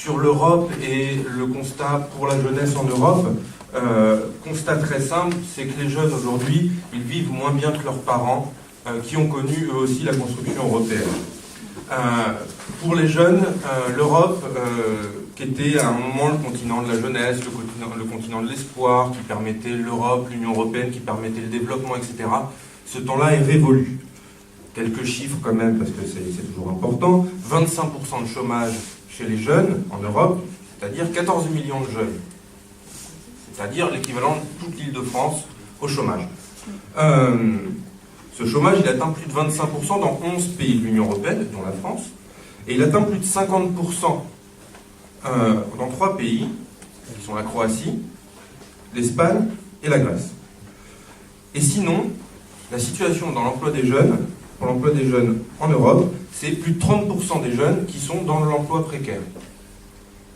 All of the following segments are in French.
sur l'Europe et le constat pour la jeunesse en Europe, constat très simple, c'est que les jeunes aujourd'hui, ils vivent moins bien que leurs parents, qui ont connu eux aussi la construction européenne. Pour les jeunes, l'Europe, qui était à un moment le continent de la jeunesse, le continent de l'espoir, qui permettait l'Europe, l'Union européenne, qui permettait le développement, etc., ce temps-là est révolu. Quelques chiffres quand même, parce que c'est toujours important. 25% de chômage chez les jeunes en Europe, c'est-à-dire 14 millions de jeunes. C'est-à-dire l'équivalent de toute l'Île-de-France au chômage. Ce chômage, il atteint plus de 25% dans 11 pays de l'Union européenne, dont la France, et il atteint plus de 50% dans 3 pays, qui sont la Croatie, l'Espagne et la Grèce. Et sinon, la situation dans l'emploi des jeunes, pour l'emploi des jeunes en Europe, c'est plus de 30% des jeunes qui sont dans l'emploi précaire.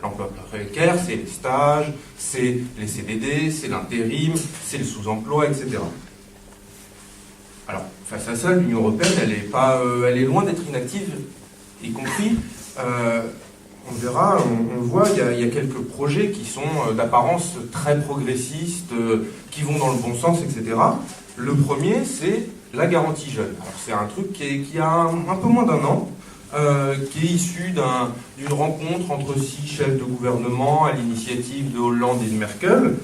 L'emploi précaire, c'est les stages, c'est les CDD, c'est l'intérim, c'est le sous-emploi, etc. Alors, face à ça, l'Union européenne, elle est loin d'être inactive, y compris, on verra, on voit, il y a quelques projets qui sont d'apparence très progressistes, qui vont dans le bon sens, etc. Le premier, c'est la garantie jeune. Alors, c'est un truc qui a un peu moins d'un an, qui est issu d'une rencontre entre 6 chefs de gouvernement à l'initiative de Hollande et de Merkel.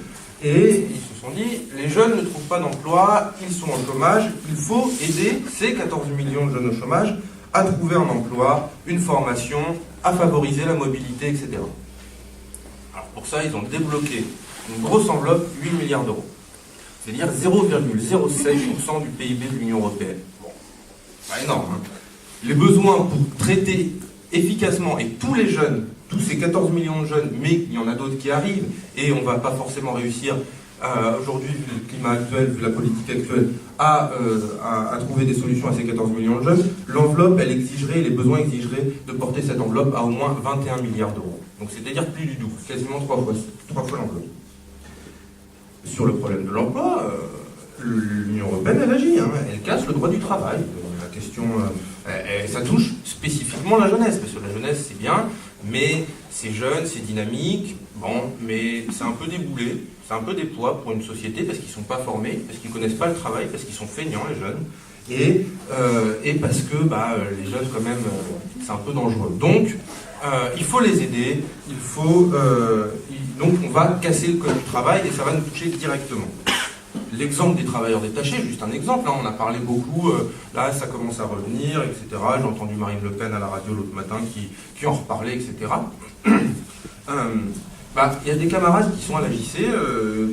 Et ils se sont dit, les jeunes ne trouvent pas d'emploi, ils sont en chômage, il faut aider ces 14 millions de jeunes au chômage à trouver un emploi, une formation, à favoriser la mobilité, etc. Alors pour ça, ils ont débloqué une grosse enveloppe, 8 milliards d'euros. C'est-à-dire 0,06% du PIB de l'Union européenne. Bon, pas énorme, hein. Les besoins pour traiter efficacement, et tous les jeunes, tous ces 14 millions de jeunes, mais il y en a d'autres qui arrivent, et on ne va pas forcément réussir, aujourd'hui, vu le climat actuel, vu la politique actuelle, à trouver des solutions à ces 14 millions de jeunes, l'enveloppe, les besoins exigeraient de porter cette enveloppe à au moins 21 milliards d'euros. Donc c'est-à-dire plus du double, quasiment 3 fois l'enveloppe. Sur le problème de l'emploi, l'Union européenne, elle agit, hein, elle casse le droit du travail. La question, ça touche spécifiquement la jeunesse, parce que la jeunesse, c'est bien, mais c'est jeune, c'est dynamique, bon, mais c'est un peu déboulé, c'est un peu des poids pour une société, parce qu'ils ne sont pas formés, parce qu'ils ne connaissent pas le travail, parce qu'ils sont feignants, les jeunes, et parce que les jeunes, quand même, c'est un peu dangereux. Donc, il faut les aider, donc on va casser le code du travail, et ça va nous toucher directement. L'exemple des travailleurs détachés, juste un exemple, là on a parlé beaucoup, là ça commence à revenir, etc. J'ai entendu Marine Le Pen à la radio l'autre matin qui en reparlait, etc. Il y a des camarades qui sont à la JC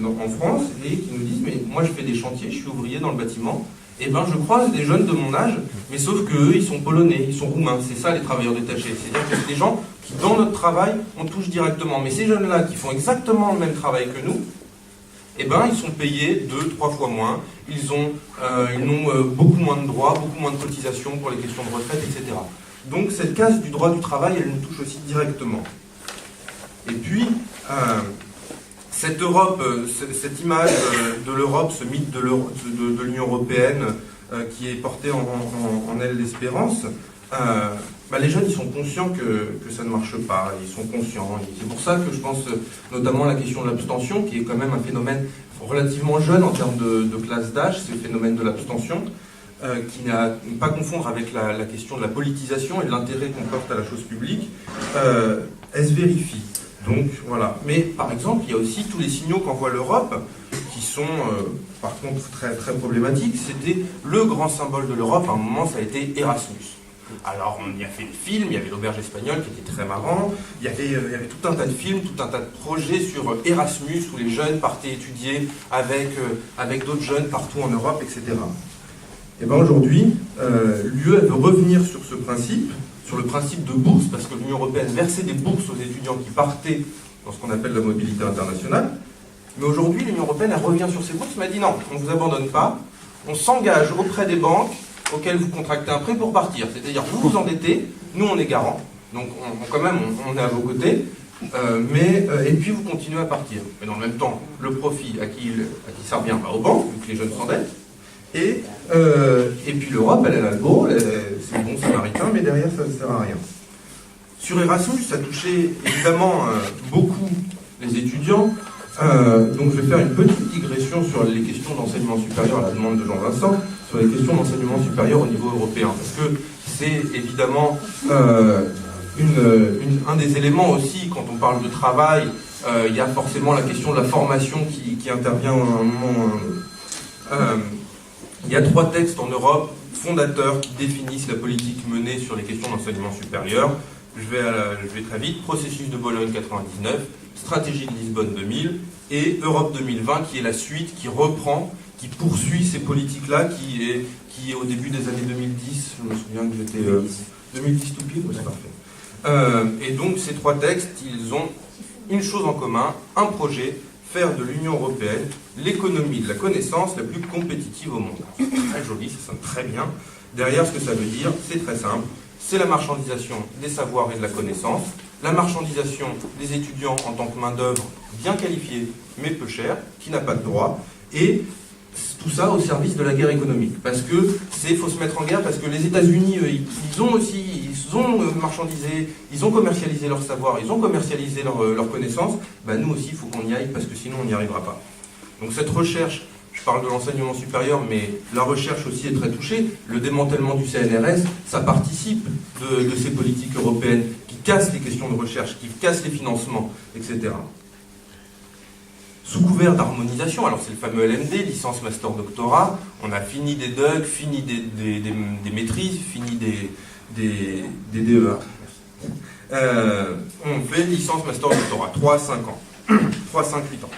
en France et qui nous disent, mais moi je fais des chantiers, je suis ouvrier dans le bâtiment, et je croise des jeunes de mon âge, mais sauf qu'eux ils sont polonais, ils sont roumains, c'est ça les travailleurs détachés, c'est-à-dire que c'est des gens qui dans notre travail on touche directement, mais ces jeunes-là qui font exactement le même travail que nous, ils sont payés 2-3 fois moins, ils ont beaucoup moins de droits, beaucoup moins de cotisations pour les questions de retraite, etc. Donc cette casse du droit du travail, elle nous touche aussi directement. Et puis, cette Europe, cette image de l'Europe, ce mythe de l'Union européenne qui est porté en elle l'espérance, les jeunes ils sont conscients que ça ne marche pas, ils sont conscients. C'est pour ça que je pense notamment à la question de l'abstention, qui est quand même un phénomène relativement jeune en termes de classe d'âge, c'est le phénomène de l'abstention, qui n'a pas confondre avec la question de la politisation et de l'intérêt qu'on porte à la chose publique, elle se vérifie. Donc voilà. Mais par exemple, il y a aussi tous les signaux qu'envoie l'Europe, qui sont par contre très, très problématiques. C'était le grand symbole de l'Europe, à un moment ça a été Erasmus. Alors on y a fait des films, il y avait l'auberge espagnole qui était très marrant, il y avait tout un tas de films, tout un tas de projets sur Erasmus où les jeunes partaient étudier avec d'autres jeunes partout en Europe, etc. Et aujourd'hui, l'UE veut revenir sur ce principe, sur le principe de bourse, parce que l'Union européenne versait des bourses aux étudiants qui partaient dans ce qu'on appelle la mobilité internationale. Mais aujourd'hui, l'Union européenne elle revient sur ces bourses, mais elle dit non, on ne vous abandonne pas, on s'engage auprès des banques auxquelles vous contractez un prêt pour partir. C'est-à-dire, vous vous endettez, nous on est garant, donc quand même on est à vos côtés, et puis vous continuez à partir. Mais dans le même temps, le profit à qui ça revient aux banques, vu que les jeunes s'endettent, et puis l'Europe, elle a le beau, c'est bon samaritain, mais derrière ça ne sert à rien. Sur Erasmus, ça touchait évidemment beaucoup les étudiants. Donc je vais faire une petite digression sur les questions d'enseignement supérieur à la demande de Jean-Vincent, sur les questions d'enseignement supérieur au niveau européen, parce que c'est évidemment un des éléments aussi, quand on parle de travail, il y a forcément la question de la formation qui intervient à un moment ou à un autre. Il y a 3 textes en Europe fondateurs qui définissent la politique menée sur les questions d'enseignement supérieur. Je vais très vite. Processus de Bologne 99, Stratégie de Lisbonne 2000 et Europe 2020 qui est la suite, qui reprend, qui poursuit ces politiques-là, qui est au début des années 2010. Je me souviens que j'étais... 2010 tout pile, c'est parfait. Et donc ces 3 textes, ils ont une chose en commun, un projet, faire de l'Union européenne l'économie de la connaissance la plus compétitive au monde. C'est très joli, ça sonne très bien. Derrière, ce que ça veut dire, c'est très simple. C'est la marchandisation des savoirs et de la connaissance, la marchandisation des étudiants en tant que main-d'œuvre bien qualifiée, mais peu chère, qui n'a pas de droit, et tout ça au service de la guerre économique. Parce que faut se mettre en guerre, parce que les États-Unis, ils ont marchandisé, ils ont commercialisé leur savoir, ils ont commercialisé leur connaissance. Nous aussi, il faut qu'on y aille, parce que sinon on n'y arrivera pas. Donc cette recherche, je parle de l'enseignement supérieur, mais la recherche aussi est très touchée. Le démantèlement du CNRS, ça participe de ces politiques européennes qui cassent les questions de recherche, qui cassent les financements, etc. Sous couvert d'harmonisation, alors c'est le fameux LMD, licence, master, doctorat, on a fini des DUG, fini des maîtrises, fini des DEA. On fait licence, master, doctorat, 3 5 ans, 3, 5, 8 ans.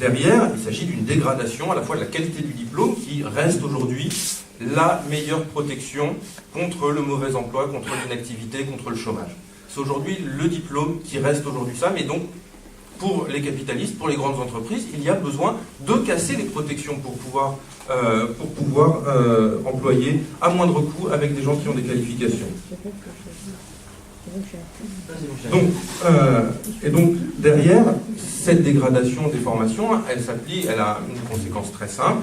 Derrière, il s'agit d'une dégradation à la fois de la qualité du diplôme qui reste aujourd'hui la meilleure protection contre le mauvais emploi, contre l'inactivité, contre le chômage. C'est aujourd'hui le diplôme qui reste aujourd'hui ça, mais donc pour les capitalistes, pour les grandes entreprises, il y a besoin de casser les protections pour pouvoir employer à moindre coût avec des gens qui ont des qualifications. Donc derrière, cette dégradation des formations, elle a une conséquence très simple.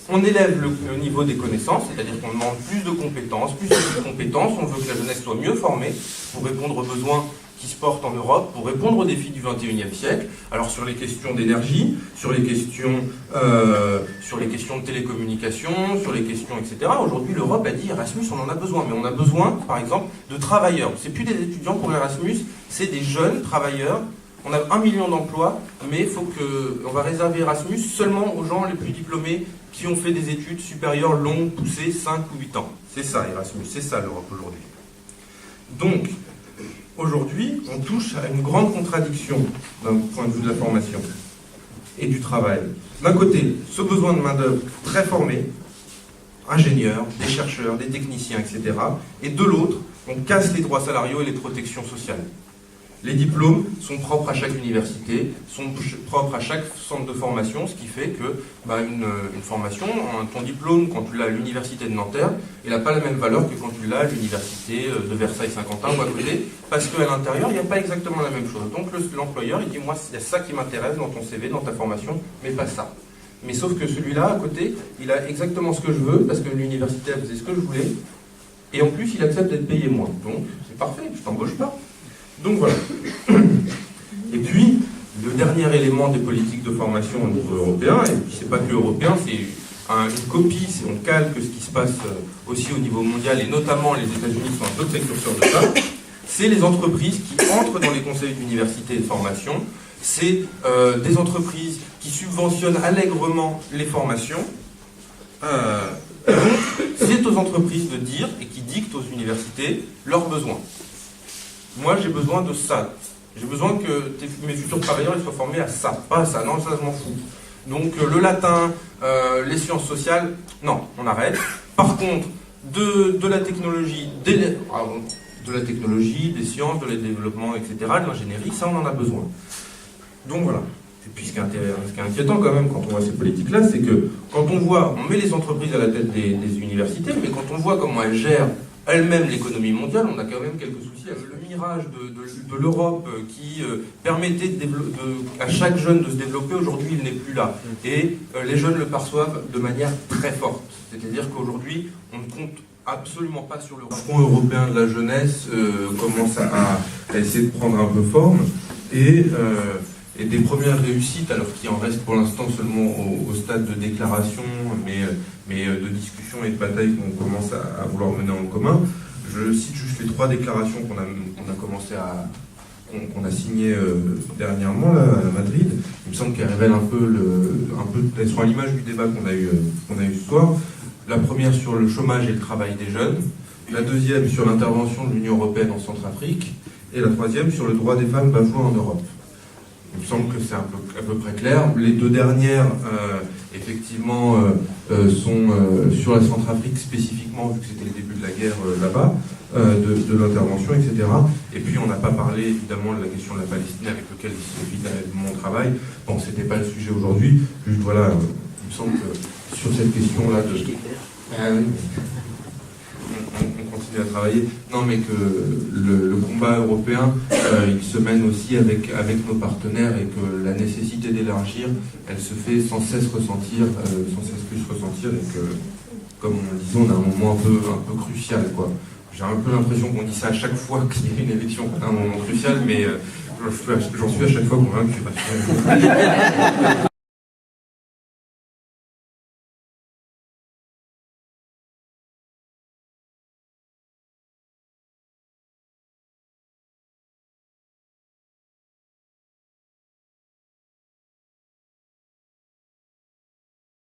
On élève le niveau des connaissances, c'est-à-dire qu'on demande plus de compétences, on veut que la jeunesse soit mieux formée pour répondre aux besoins qui se portent en Europe, pour répondre aux défis du XXIe siècle. Alors sur les questions d'énergie, sur les questions de télécommunications, sur les questions, etc. Aujourd'hui, l'Europe a dit Erasmus, on en a besoin, mais on a besoin, par exemple, de travailleurs. C'est plus des étudiants pour Erasmus, c'est des jeunes travailleurs. On a 1 million d'emplois, mais on va réserver Erasmus seulement aux gens les plus diplômés qui ont fait des études supérieures longues, poussées, 5 ou 8 ans. C'est ça Erasmus, c'est ça l'Europe aujourd'hui. Donc, aujourd'hui, on touche à une grande contradiction d'un point de vue de la formation et du travail. D'un côté, ce besoin de main-d'œuvre très formée, ingénieurs, des chercheurs, des techniciens, etc. Et de l'autre, on casse les droits salariaux et les protections sociales. Les diplômes sont propres à chaque université, sont propres à chaque centre de formation, ce qui fait que une formation, ton diplôme, quand tu l'as à l'université de Nanterre, il n'a pas la même valeur que quand tu l'as à l'université de Versailles-Saint-Quentin ou à côté, parce qu'à l'intérieur, il n'y a pas exactement la même chose. Donc l'employeur, il dit, moi, il y a ça qui m'intéresse dans ton CV, dans ta formation, mais pas ça. Mais sauf que celui-là, à côté, il a exactement ce que je veux, parce que l'université a fait ce que je voulais, et en plus, il accepte d'être payé moins. Donc, c'est parfait, je t'embauche pas. Donc voilà. Et puis, le dernier élément des politiques de formation au niveau européen, et puis c'est pas que européen, c'est une copie, on calque ce qui se passe aussi au niveau mondial, et notamment les États-Unis sont un peu précurseurs de ça, c'est les entreprises qui entrent dans les conseils d'université et de formation, c'est des entreprises qui subventionnent allègrement les formations. Donc, c'est aux entreprises de dire, et qui dictent aux universités, leurs besoins. Moi, j'ai besoin de ça. J'ai besoin que mes futurs travailleurs soient formés à ça. Pas à ça. Non, ça, je m'en fous. Donc, le latin, les sciences sociales, non, on arrête. Par contre, de la technologie, des sciences, de développement, etc., de l'ingénierie, ça, on en a besoin. Donc, voilà. Et puis, ce qui est inquiétant quand même quand on voit ces politiques-là, c'est que quand on met les entreprises à la tête des universités, mais quand on voit comment elles gèrent elle-même l'économie mondiale, on a quand même quelques soucis. Le mirage de l'Europe qui permettait à chaque jeune de se développer, aujourd'hui il n'est plus là. Et les jeunes le perçoivent de manière très forte. C'est-à-dire qu'aujourd'hui, on ne compte absolument pas sur le Front européen de la jeunesse commence à essayer de prendre un peu forme et des premières réussites, alors qu'il en reste pour l'instant seulement au stade de déclaration, mais de discussion et de bataille qu'on commence à vouloir mener en commun. Je cite juste les 3 déclarations qu'on a signées dernièrement là, à Madrid. Il me semble qu'elles révèlent elles sont à l'image du débat qu'on a eu ce soir. La première sur le chômage et le travail des jeunes, la deuxième sur l'intervention de l'Union européenne en Centrafrique, et la troisième sur le droit des femmes bafouées en Europe. Il me semble que c'est à peu près clair. Les 2 dernières, effectivement, sont sur la Centrafrique spécifiquement, vu que c'était le début de la guerre là-bas, de l'intervention, etc. Et puis on n'a pas parlé évidemment de la question de la Palestine, avec laquelle évidemment on travaille. Bon, c'était pas le sujet aujourd'hui. Juste voilà, il me semble que sur cette question-là de... Ah oui. On continue à travailler. Non, mais que le combat européen, il se mène aussi avec nos partenaires, et que la nécessité d'élargir, elle se fait sans cesse plus ressentir, et que, comme on le disait, on a un moment un peu crucial, quoi. J'ai un peu l'impression qu'on dit ça à chaque fois qu'il y a une élection, un moment crucial, mais j'en suis à chaque fois convaincu.